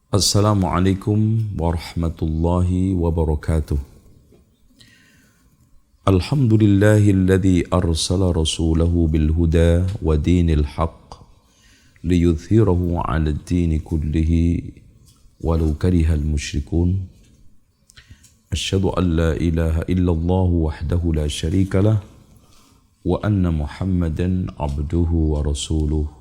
Assalamualaikum warahmatullahi wabarakatuh. Alhamdulillahilladzi arsala rasulahu bil huda wa dinil haqq liyudhhirahu 'ala ad-din kullihi walau karihal musyrikun. Asyhadu an la ilaha illallah wahdahu la syarika lah wa anna Muhammadan 'abduhu wa rasuluh.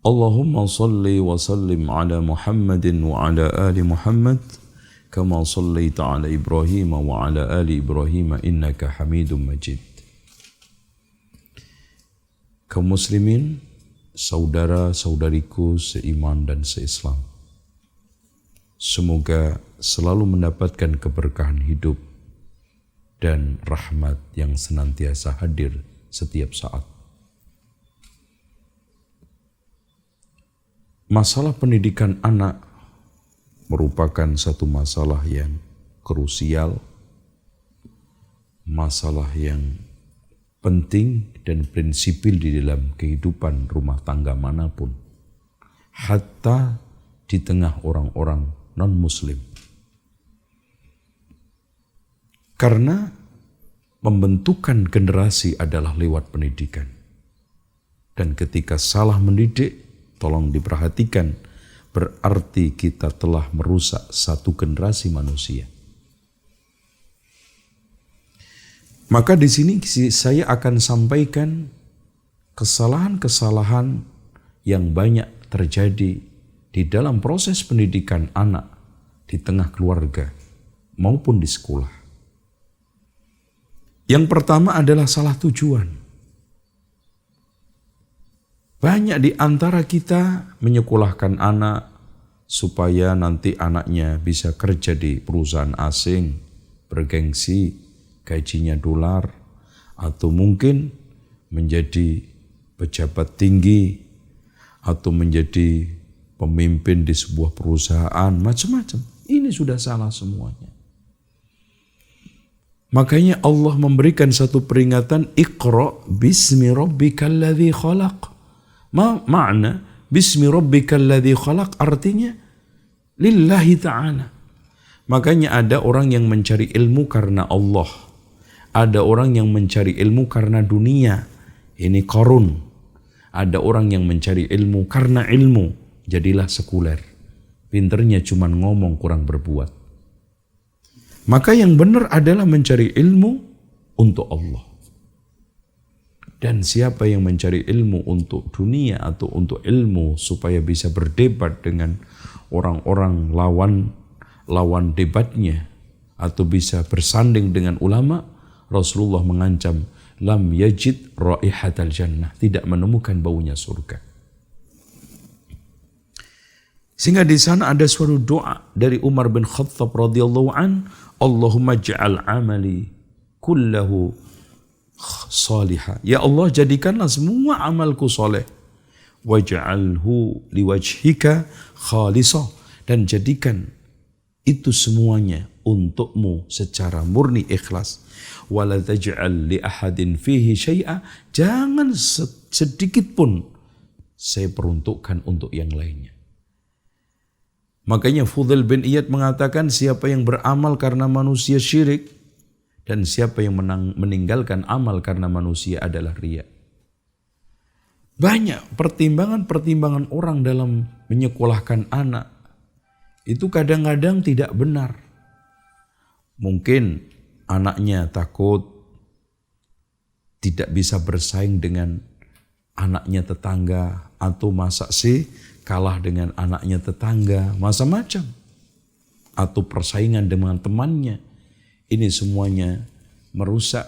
Allahumma salli wa sallim ala Muhammadin wa ala ali Muhammad kama sallaita ala Ibrahim wa ala ali Ibrahim innaka Hamidum Majid. Kaum muslimin, saudara-saudariku seiman dan seislam, semoga selalu mendapatkan keberkahan hidup dan rahmat yang senantiasa hadir setiap saat. Masalah pendidikan anak merupakan satu masalah yang krusial, masalah yang penting dan prinsipil di dalam kehidupan rumah tangga manapun, hatta di tengah orang-orang non-muslim. Karena pembentukan generasi adalah lewat pendidikan. Dan ketika salah mendidik, tolong diperhatikan, berarti kita telah merusak satu generasi manusia. Maka di sini saya akan sampaikan kesalahan-kesalahan yang banyak terjadi di dalam proses pendidikan anak di tengah keluarga maupun di sekolah. Yang pertama adalah salah tujuan. Banyak di antara kita menyekolahkan anak supaya nanti anaknya bisa kerja di perusahaan asing, bergengsi, gajinya dolar, atau mungkin menjadi pejabat tinggi, atau menjadi pemimpin di sebuah perusahaan, macam-macam. Ini sudah salah semuanya. Makanya Allah memberikan satu peringatan, Iqra bismi rabbikal ladzi khalaq. Makna bismi rabbikal ladzi khalaq artinya lillahi ta'ala. Makanya ada orang yang mencari ilmu karena Allah. Ada orang yang mencari ilmu karena dunia. Ini Qarun. Ada orang yang mencari ilmu karena ilmu. Jadilah sekuler. Pinternya cuma ngomong, kurang berbuat. Maka yang benar adalah mencari ilmu untuk Allah. Dan siapa yang mencari ilmu untuk dunia atau untuk ilmu supaya bisa berdebat dengan orang-orang lawan debatnya atau bisa bersanding dengan ulama, Rasulullah mengancam lam yajid raihatal jannah, tidak menemukan baunya surga. Sehingga di sana ada suatu doa dari Umar bin Khattab radhiyallahu an, Allahumma ja'al amali kullahu salihah. Ya Allah, jadikanlah semua amalku soleh. Waj'alhu liwajhika khalisah. Dan jadikan itu semuanya untukmu secara murni ikhlas. Wala taj'al li ahadin fihi syai'a. Jangan sedikit pun saya peruntukkan untuk yang lainnya. Makanya Fudail bin Iyad mengatakan, siapa yang beramal karena manusia syirik, dan siapa yang meninggalkan amal karena manusia adalah riya. Banyak pertimbangan-pertimbangan orang dalam menyekolahkan anak. Itu kadang-kadang tidak benar. Mungkin anaknya takut tidak bisa bersaing dengan anaknya tetangga. Atau masa sih kalah dengan anaknya tetangga. Macam-macam. Atau persaingan dengan temannya. Ini semuanya merusak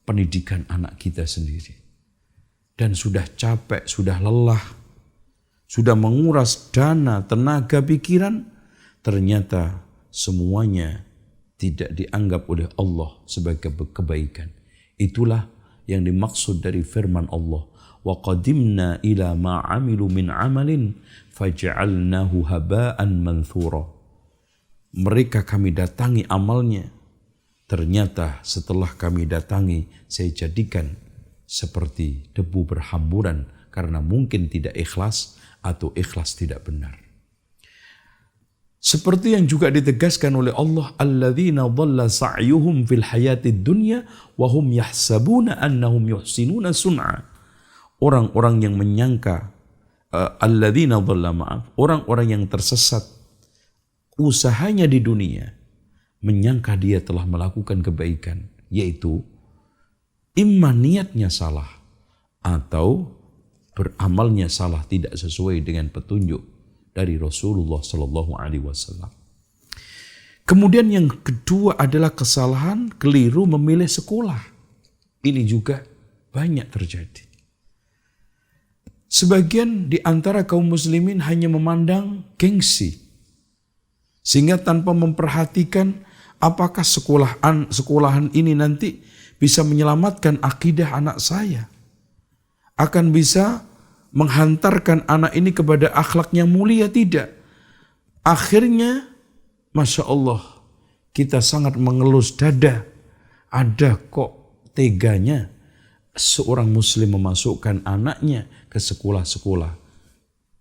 pendidikan anak kita sendiri. Dan sudah capek, sudah lelah, sudah menguras dana, tenaga, pikiran, ternyata semuanya tidak dianggap oleh Allah sebagai kebaikan. Itulah yang dimaksud dari firman Allah. Wa qadimna ila ma 'amilu min 'amalin faj'alnahu haba'an manthura. Mereka kami datangi amalnya. Ternyata setelah kami datangi, saya jadikan seperti debu berhamburan karena mungkin tidak ikhlas atau ikhlas tidak benar. Seperti yang juga ditegaskan oleh Allah, alladzina dhalla sa'yuhum fil hayatid dunya wa hum yahsabuna annahum yuhsinuna sun'a. Orang-orang yang menyangka alladzina dhalla orang-orang yang tersesat usahanya di dunia menyangka dia telah melakukan kebaikan, yaitu imma niatnya salah atau beramalnya salah, tidak sesuai dengan petunjuk dari Rasulullah Sallallahu Alaihi Wasallam. Kemudian yang kedua adalah kesalahan keliru memilih sekolah. Ini juga banyak terjadi. Sebagian di antara kaum muslimin hanya memandang gengsi, sehingga tanpa memperhatikan apakah sekolahan ini nanti bisa menyelamatkan akidah anak saya, akan bisa menghantarkan anak ini kepada akhlak yang mulia, tidak. Akhirnya, Masya Allah, kita sangat mengelus dada. Ada kok teganya seorang muslim memasukkan anaknya ke sekolah-sekolah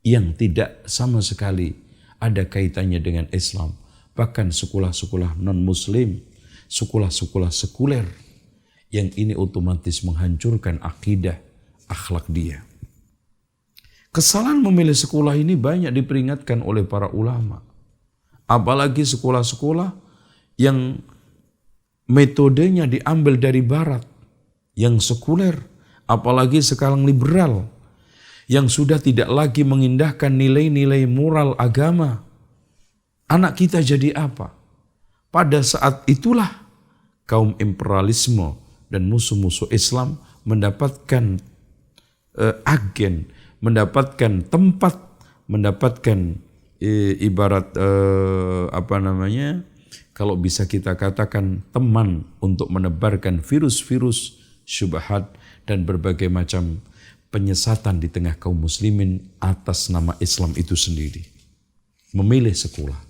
yang tidak sama sekali ada kaitannya dengan Islam. Bahkan sekolah-sekolah non-muslim, sekolah-sekolah sekuler, yang ini otomatis menghancurkan akidah, akhlak dia. Kesalahan memilih sekolah ini banyak diperingatkan oleh para ulama. Apalagi sekolah-sekolah yang metodenya diambil dari barat, yang sekuler, apalagi sekarang liberal, yang sudah tidak lagi mengindahkan nilai-nilai moral agama. Anak kita jadi apa? Pada saat itulah kaum imperialisme dan musuh-musuh Islam mendapatkan agen, mendapatkan tempat, mendapatkan ibarat kalau bisa kita katakan teman untuk menebarkan virus-virus syubhat dan berbagai macam penyesatan di tengah kaum muslimin atas nama Islam itu sendiri. Memilih sekolah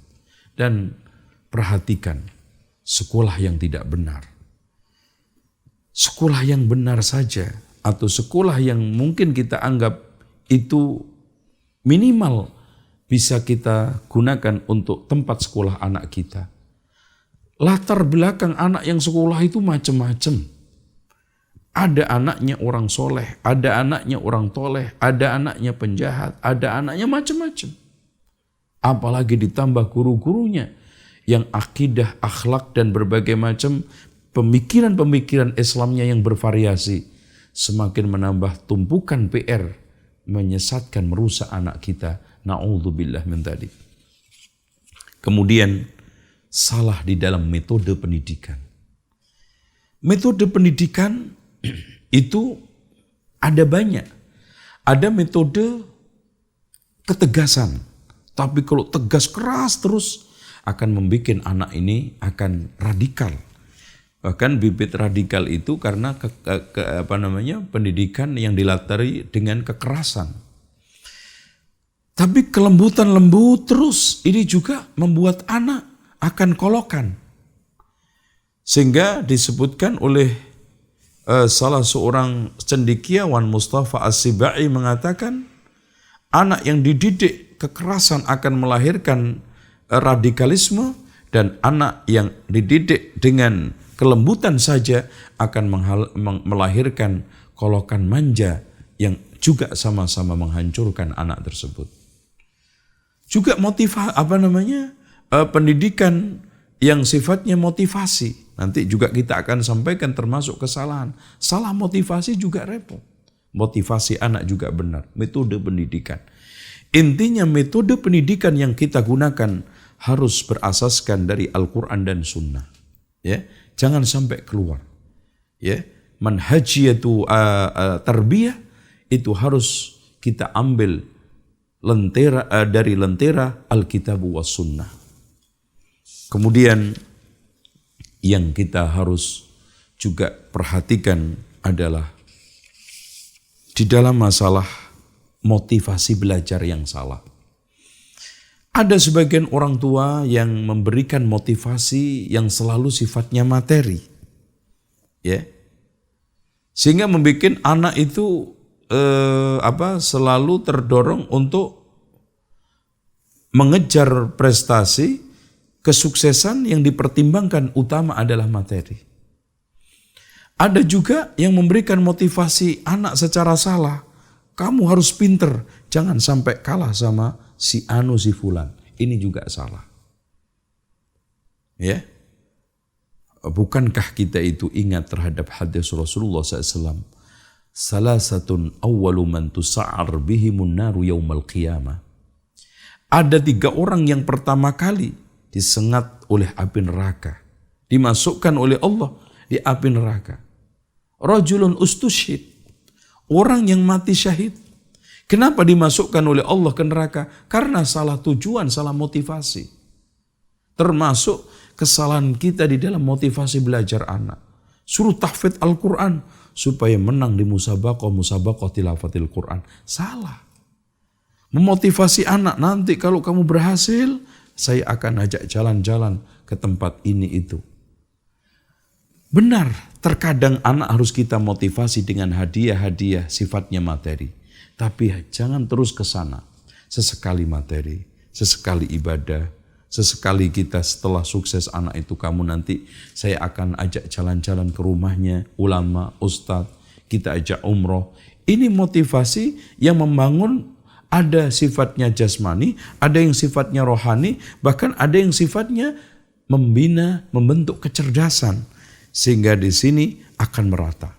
dan perhatikan sekolah yang tidak benar. Sekolah yang benar saja atau sekolah yang mungkin kita anggap itu minimal bisa kita gunakan untuk tempat sekolah anak kita. Latar belakang anak yang sekolah itu macam-macam. Ada anaknya orang soleh, ada anaknya orang toleh, ada anaknya penjahat, ada anaknya macam-macam. Apalagi ditambah guru-gurunya yang akidah, akhlak dan berbagai macam pemikiran-pemikiran Islamnya yang bervariasi. Semakin menambah tumpukan PR, menyesatkan, merusak anak kita. Na'udzubillah min dzalik. Kemudian salah di dalam metode pendidikan. Metode pendidikan itu ada banyak. Ada metode ketegasan. Tapi kalau tegas keras terus akan membuat anak ini akan radikal. Bahkan bibit radikal itu karena pendidikan yang dilatari dengan kekerasan. Tapi kelembutan lembut terus ini juga membuat anak akan kolokan. Sehingga disebutkan oleh salah seorang cendekiawan, Mustafa As-Sibai, mengatakan anak yang dididik kekerasan akan melahirkan radikalisme, dan anak yang dididik dengan kelembutan saja akan melahirkan kolokan manja yang juga sama-sama menghancurkan anak tersebut. Juga pendidikan yang sifatnya motivasi. Nanti juga kita akan sampaikan termasuk kesalahan. Salah motivasi juga repot. Motivasi anak juga benar. Metode pendidikan. Intinya metode pendidikan yang kita gunakan harus berasaskan dari Al-Quran dan Sunnah. Ya. Jangan sampai keluar. Ya, manhajiyatu tarbiyah itu harus kita ambil dari lentera Alkitab was Sunnah. Kemudian yang kita harus juga perhatikan adalah di dalam masalah motivasi belajar yang salah. Ada sebagian orang tua yang memberikan motivasi yang selalu sifatnya materi. Ya. Sehingga membuat anak itu selalu terdorong untuk mengejar prestasi, kesuksesan yang dipertimbangkan utama adalah materi. Ada juga yang memberikan motivasi anak secara salah. Kamu harus pinter, jangan sampai kalah sama si anu si fulan. Ini juga salah. Ya, bukankah kita itu ingat terhadap hadis Rasulullah SAW? Salasatun awwalu man tusa'ar bihimun naru yaumal qiyamah. Ada 3 orang yang pertama kali disengat oleh api neraka. Dimasukkan oleh Allah di api neraka. Rajulun ustushhid. Orang yang mati syahid. Kenapa dimasukkan oleh Allah ke neraka? Karena salah tujuan, salah motivasi. Termasuk kesalahan kita di dalam motivasi belajar anak. Suruh tahfidz Al-Quran supaya menang di musabaqah tilawatil Quran. Salah. Memotivasi anak, nanti kalau kamu berhasil, saya akan ajak jalan-jalan ke tempat ini itu. Benar, terkadang anak harus kita motivasi dengan hadiah-hadiah sifatnya materi. Tapi jangan terus ke sana. Sesekali materi, sesekali ibadah, sesekali kita setelah sukses anak itu, kamu nanti saya akan ajak jalan-jalan ke rumahnya, ulama, ustadz, kita ajak umroh. Ini motivasi yang membangun. Ada sifatnya jasmani, ada yang sifatnya rohani, bahkan ada yang sifatnya membina, membentuk kecerdasan. Sehingga di sini akan merata.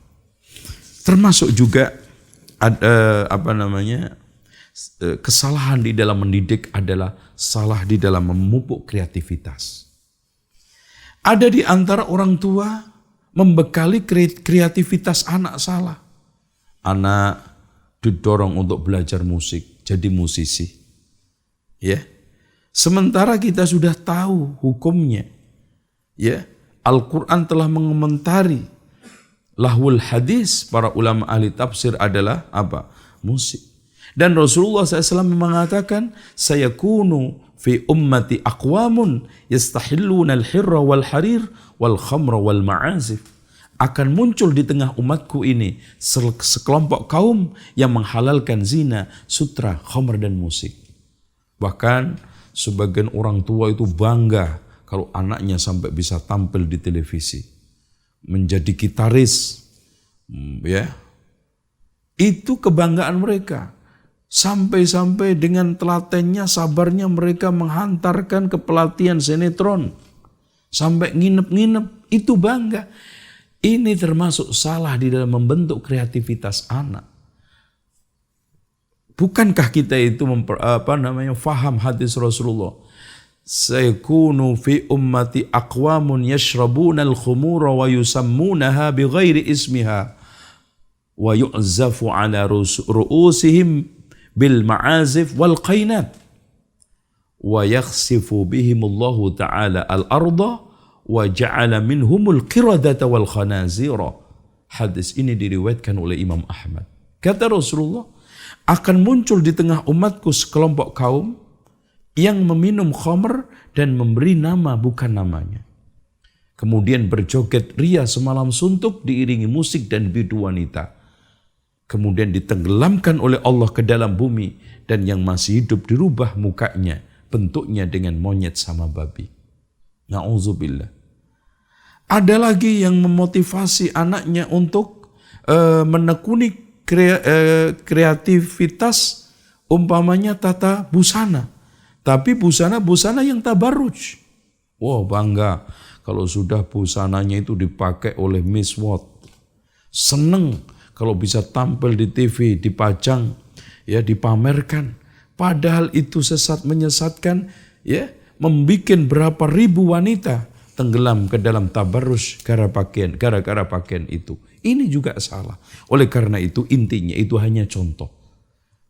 Termasuk juga ada kesalahan di dalam mendidik adalah salah di dalam memupuk kreativitas. Ada di antara orang tua membekali kreativitas anak salah. Anak didorong untuk belajar musik, jadi musisi. Ya. Sementara kita sudah tahu hukumnya. Ya. Al-Quran telah mengomentari lahwul hadis, para ulama ahli tafsir adalah apa? Musik. Dan Rasulullah SAW mengatakan, sayakunu fi ummati aqwamun yastahilluna al-hirra wal harir wal khamra wal ma'azif. Akan muncul di tengah umatku ini sekelompok kaum yang menghalalkan zina, sutra, khamr dan musik. Bahkan sebagian orang tua itu bangga kalau anaknya sampai bisa tampil di televisi, menjadi gitaris, ya. Itu kebanggaan mereka. Sampai-sampai dengan telatennya, sabarnya mereka menghantarkan ke pelatihan sinetron. Sampai nginep-nginep, itu bangga. Ini termasuk salah di dalam membentuk kreativitas anak. Bukankah kita itu faham hadis Rasulullah? Sayakunu fi ummati aqwamun yashrabuna al-khumura wa yusammunaha bighairi ismiha wa yu'zafu ala ru'usihim bil ma'azif wal qainat wa yakhsifu bihimullahu ta'ala al-arda wa ja'ala minhumul qiradata wal khanazira. Hadis ini diriwayatkan oleh Imam Ahmad. Kata Rasulullah, akan muncul di tengah umatku sekelompok kaum yang meminum khamr dan memberi nama bukan namanya. Kemudian berjoget ria semalam suntuk diiringi musik dan bidu wanita. Kemudian ditenggelamkan oleh Allah ke dalam bumi dan yang masih hidup dirubah mukanya, bentuknya dengan monyet sama babi. Na'udzubillah. Ada lagi yang memotivasi anaknya untuk menekuni kreativitas, umpamanya tata busana. Tapi busana-busana yang tabarruj. Wah, bangga kalau sudah busananya itu dipakai oleh Miss World. Seneng kalau bisa tampil di TV, dipajang, ya dipamerkan. Padahal itu sesat menyesatkan, ya, membikin berapa ribu wanita tenggelam ke dalam tabarrus gara-gara pakaian itu. Ini juga salah. Oleh karena itu intinya itu hanya contoh.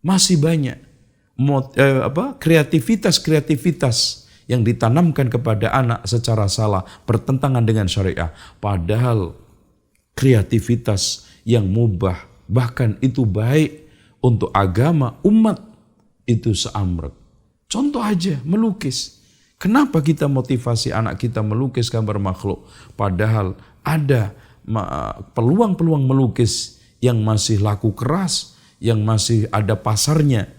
Masih banyak kreativitas yang ditanamkan kepada anak secara salah, bertentangan dengan syariah. Padahal kreativitas yang mubah, bahkan itu baik untuk agama, umat, itu seamrek. Contoh aja, melukis. Kenapa kita motivasi anak kita melukis gambar makhluk? Padahal ada peluang-peluang melukis yang masih laku keras, yang masih ada pasarnya,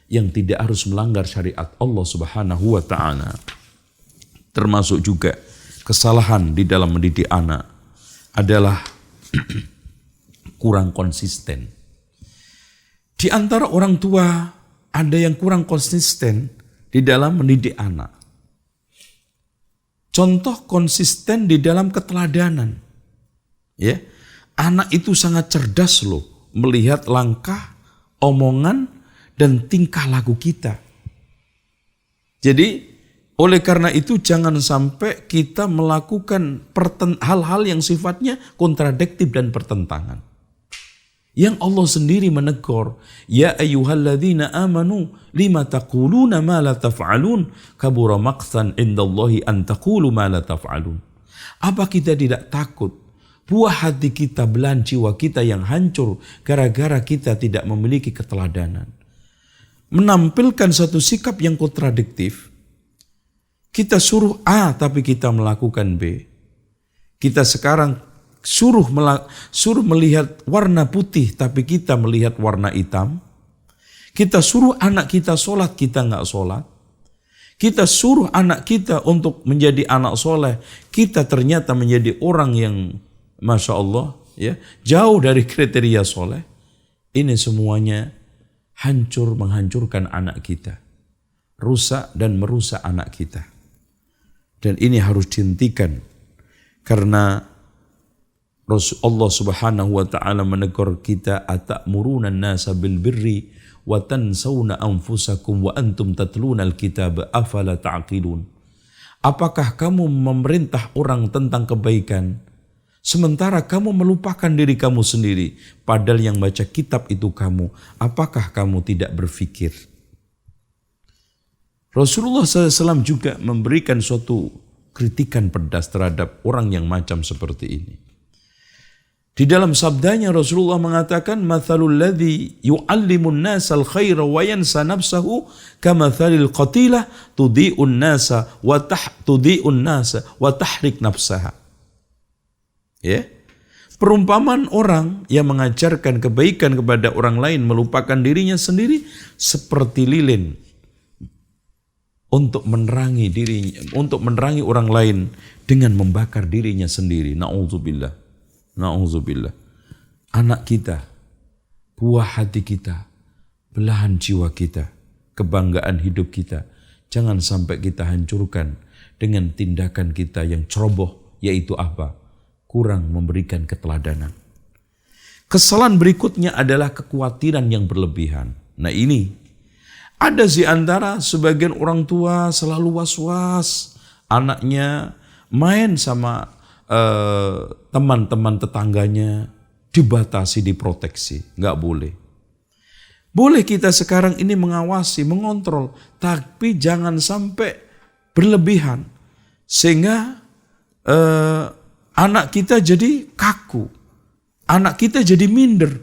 yang tidak harus melanggar syariat Allah Subhanahu wa ta'ala. Termasuk juga kesalahan di dalam mendidik anak adalah kurang konsisten. Di antara orang tua ada yang kurang konsisten di dalam mendidik anak. Contoh konsisten di dalam keteladanan. Ya, anak itu sangat cerdas loh melihat langkah, omongan, dan tingkah laku kita. Jadi oleh karena itu jangan sampai kita melakukan hal-hal yang sifatnya kontradiktif dan pertentangan. Yang Allah sendiri menegur, ya ayyuhalladzina amanu lima taquluna ma la taf'alun kabura maqtan indallahi an taqulu ma la taf'alun. Apa kita tidak takut buah hati kita, belahan jiwa kita yang hancur gara-gara kita tidak memiliki keteladanan? Menampilkan satu sikap yang kontradiktif. Kita suruh A tapi kita melakukan B. Kita sekarang suruh melihat warna putih tapi kita melihat warna hitam. Kita suruh anak kita sholat, kita nggak sholat. Kita suruh anak kita untuk menjadi anak soleh, kita ternyata menjadi orang yang Masya Allah ya, jauh dari kriteria soleh. Ini semuanya menghancurkan anak kita. Rusak dan merusak anak kita. Dan ini harus dihentikan karena Rasulullah Subhanahu wa ta'ala menegur kita, atamuruna an-nasa bil birri wa tansawna anfusakum wa antum tatluna al-kitab afala ta'qilun. Apakah kamu memerintah orang tentang kebaikan sementara kamu melupakan diri kamu sendiri, padahal yang baca kitab itu kamu? Apakah kamu tidak berpikir? Rasulullah SAW juga memberikan suatu kritikan pedas terhadap orang yang macam seperti ini. Di dalam sabdanya Rasulullah mengatakan, mathalul ladzi yu'allimun nasal khaira wa yansa nafsahu kamathalil qatilah tudhi'un nasa wa tahrik nafsaha. Ya. Perumpamaan orang yang mengajarkan kebaikan kepada orang lain melupakan dirinya sendiri seperti lilin untuk menerangi orang lain dengan membakar dirinya sendiri. Na'udzubillah. Anak kita, buah hati kita, belahan jiwa kita, kebanggaan hidup kita, jangan sampai kita hancurkan dengan tindakan kita yang ceroboh, yaitu apa? Kurang memberikan keteladanan. Kesalahan berikutnya adalah kekhawatiran yang berlebihan. Nah ini ada di antara sebagian orang tua selalu was-was anaknya main sama teman-teman tetangganya, dibatasi, diproteksi, nggak boleh. Boleh kita sekarang ini mengawasi, mengontrol, tapi jangan sampai berlebihan sehingga anak kita jadi kaku, anak kita jadi minder.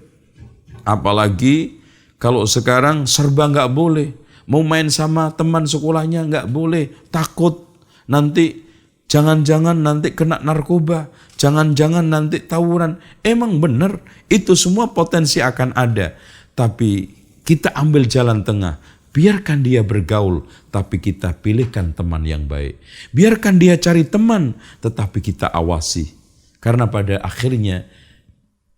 Apalagi kalau sekarang serba nggak boleh, mau main sama teman sekolahnya nggak boleh, takut nanti jangan-jangan nanti kena narkoba, jangan-jangan nanti tawuran. Emang benar, itu semua potensi akan ada. Tapi kita ambil jalan tengah, biarkan dia bergaul, tapi kita pilihkan teman yang baik. Biarkan dia cari teman, tetapi kita awasi. Karena pada akhirnya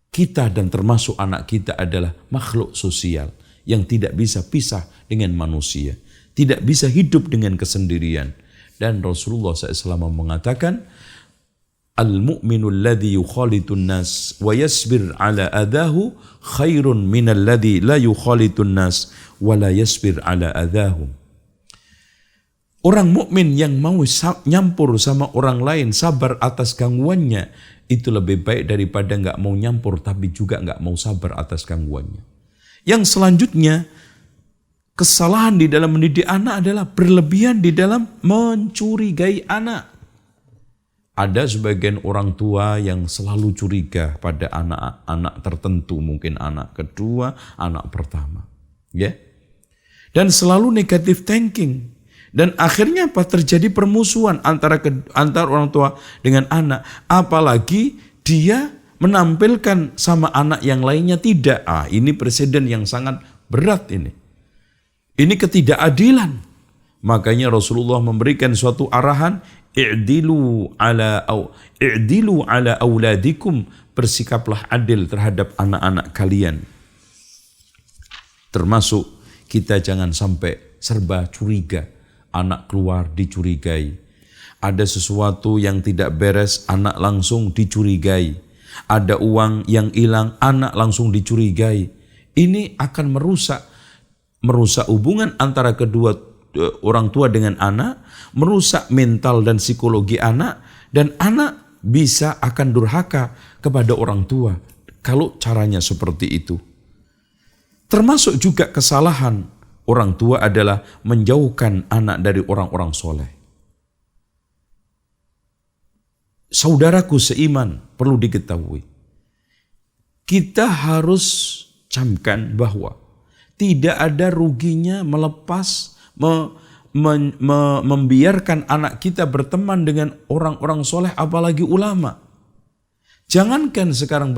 kita dan termasuk anak kita adalah makhluk sosial yang tidak bisa pisah dengan manusia, tidak bisa hidup dengan kesendirian. Dan Rasulullah SAW mengatakan, al-mu'minu alladhi yukhalitun nas wa yasbir ala adahu khairun minal ladhi la yukhalitun nas wa la yasbir ala adahum. Orang mukmin yang mau nyampur sama orang lain, sabar atas gangguannya, itu lebih baik daripada nggak mau nyampur tapi juga nggak mau sabar atas gangguannya. Yang selanjutnya, kesalahan di dalam mendidik anak adalah berlebihan di dalam mencurigai anak. Ada sebagian orang tua yang selalu curiga pada anak-anak tertentu, mungkin anak kedua, anak pertama, ya. Dan selalu negative thinking. Dan akhirnya apa? Terjadi permusuhan antara orang tua dengan anak. Apalagi dia menampilkan sama anak yang lainnya tidak. Ini presiden yang sangat berat ini. Ini ketidakadilan. Makanya Rasulullah memberikan suatu arahan, i'dilu ala auladikum, bersikaplah adil terhadap anak-anak kalian. Termasuk kita jangan sampai serba curiga, anak keluar dicurigai. Ada sesuatu yang tidak beres, anak langsung dicurigai. Ada uang yang hilang, anak langsung dicurigai. Ini akan merusak hubungan antara kedua orang tua dengan anak, merusak mental dan psikologi anak, dan anak bisa akan durhaka kepada orang tua kalau caranya seperti itu. Termasuk juga kesalahan orang tua adalah menjauhkan anak dari orang-orang soleh. Saudaraku seiman, perlu diketahui, kita harus camkan bahwa tidak ada ruginya melepas, membiarkan anak kita berteman dengan orang-orang soleh, apalagi ulama. Jangankan sekarang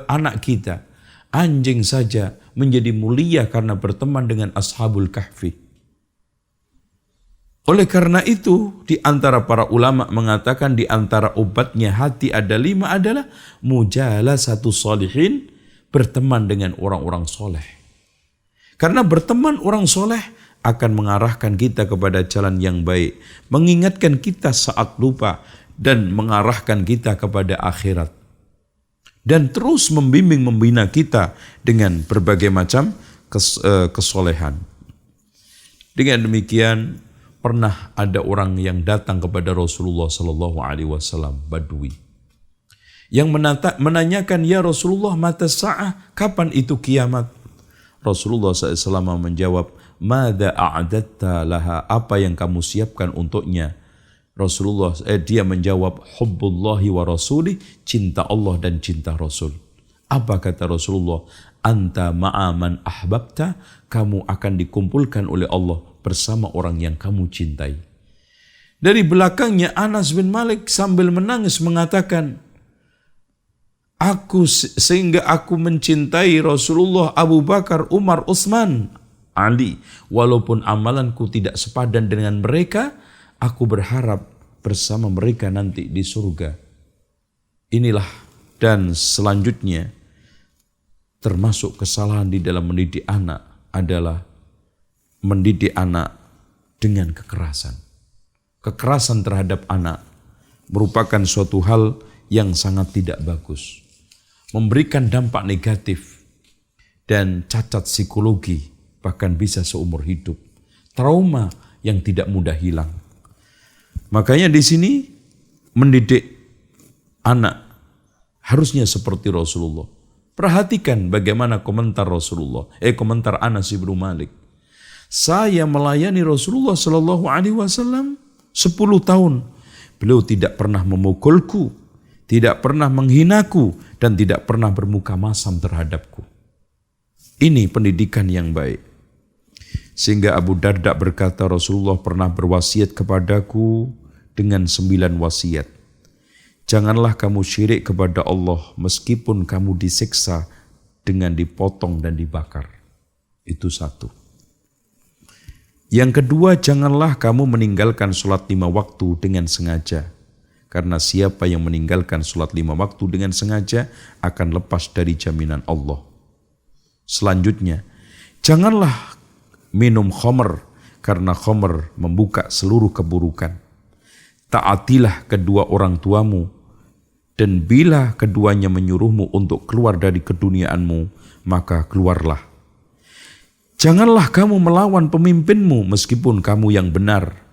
anak kita, anjing saja menjadi mulia karena berteman dengan ashabul kahfi. Oleh karena itu, di antara para ulama mengatakan di antara obatnya hati ada 5 adalah mujalasatu sholihin, berteman dengan orang-orang soleh. Karena berteman orang soleh akan mengarahkan kita kepada jalan yang baik, mengingatkan kita saat lupa, dan mengarahkan kita kepada akhirat. Dan terus membimbing, membina kita dengan berbagai macam kesolehan. Dengan demikian, pernah ada orang yang datang kepada Rasulullah Sallallahu Alaihi Wasallam, Badui, yang menanyakan, ya Rasulullah, mata sa'ah, kapan itu kiamat? Rasulullah SAW menjawab, mada a'adatta laha, apa yang kamu siapkan untuknya? Dia menjawab, hubbullahi wa rasulih, cinta Allah dan cinta Rasul. Apa kata Rasulullah? Anta ma'aman ahbabta, kamu akan dikumpulkan oleh Allah bersama orang yang kamu cintai. Dari belakangnya Anas bin Malik sambil menangis mengatakan, sehingga aku mencintai Rasulullah, Abu Bakar, Umar, Utsman, Ali. Walaupun amalanku tidak sepadan dengan mereka, aku berharap bersama mereka nanti di surga. Inilah dan selanjutnya, termasuk kesalahan di dalam mendidik anak adalah mendidik anak dengan kekerasan. Kekerasan terhadap anak merupakan suatu hal yang sangat tidak bagus, memberikan dampak negatif dan cacat psikologi, bahkan bisa seumur hidup. Trauma yang tidak mudah hilang. Makanya di sini mendidik anak harusnya seperti Rasulullah. Perhatikan bagaimana komentar komentar Anas bin Malik. Saya melayani Rasulullah Sallallahu Alaihi Wasallam 10 tahun. Beliau tidak pernah memukulku, tidak pernah menghinaku, dan tidak pernah bermuka masam terhadapku. Ini pendidikan yang baik. Sehingga Abu Darda berkata, Rasulullah pernah berwasiat kepadaku dengan 9 wasiat. Janganlah kamu syirik kepada Allah meskipun kamu disiksa dengan dipotong dan dibakar. Itu 1. Yang kedua, janganlah kamu meninggalkan sholat 5 waktu dengan sengaja. Karena siapa yang meninggalkan sholat 5 waktu dengan sengaja akan lepas dari jaminan Allah. Selanjutnya, janganlah minum khamr, karena khamr membuka seluruh keburukan. Taatilah kedua orang tuamu, dan bila keduanya menyuruhmu untuk keluar dari keduniaanmu, maka keluarlah. Janganlah kamu melawan pemimpinmu meskipun kamu yang benar.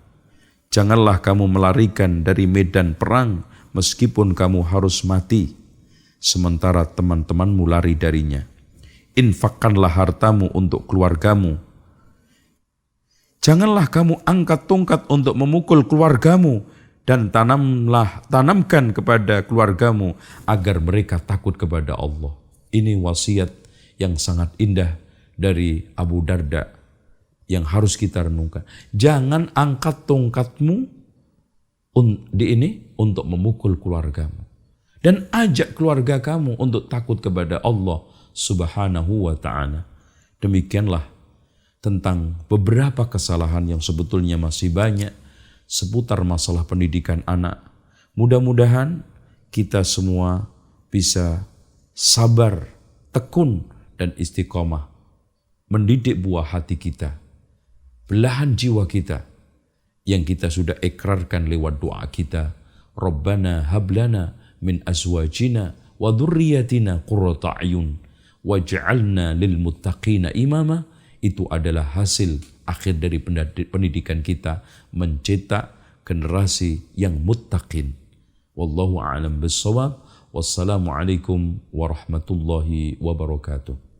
Janganlah kamu melarikan dari medan perang meskipun kamu harus mati, sementara teman-temanmu lari darinya. Infakkanlah hartamu untuk keluargamu. Janganlah kamu angkat tongkat untuk memukul keluargamu, dan tanamkan kepada keluargamu agar mereka takut kepada Allah. Ini wasiat yang sangat indah dari Abu Darda yang harus kita renungkan. Jangan angkat tongkatmu untuk memukul keluargamu. Dan ajak keluarga kamu untuk takut kepada Allah Subhanahu wa ta'ala. Demikianlah tentang beberapa kesalahan yang sebetulnya masih banyak seputar masalah pendidikan anak. Mudah-mudahan kita semua bisa sabar, tekun, dan istiqomah mendidik buah hati kita, belahan jiwa kita yang kita sudah ikrarkan lewat doa kita. Rabbana hablana min azwajina wa dhurriyyatina qurrata a'yun waj'alna lil muttaqina imama. Itu adalah hasil akhir dari pendidikan kita, mencetak generasi yang muttaqin. Wallahu a'lam bissawab. Wassalamualaikum warahmatullahi wabarakatuh.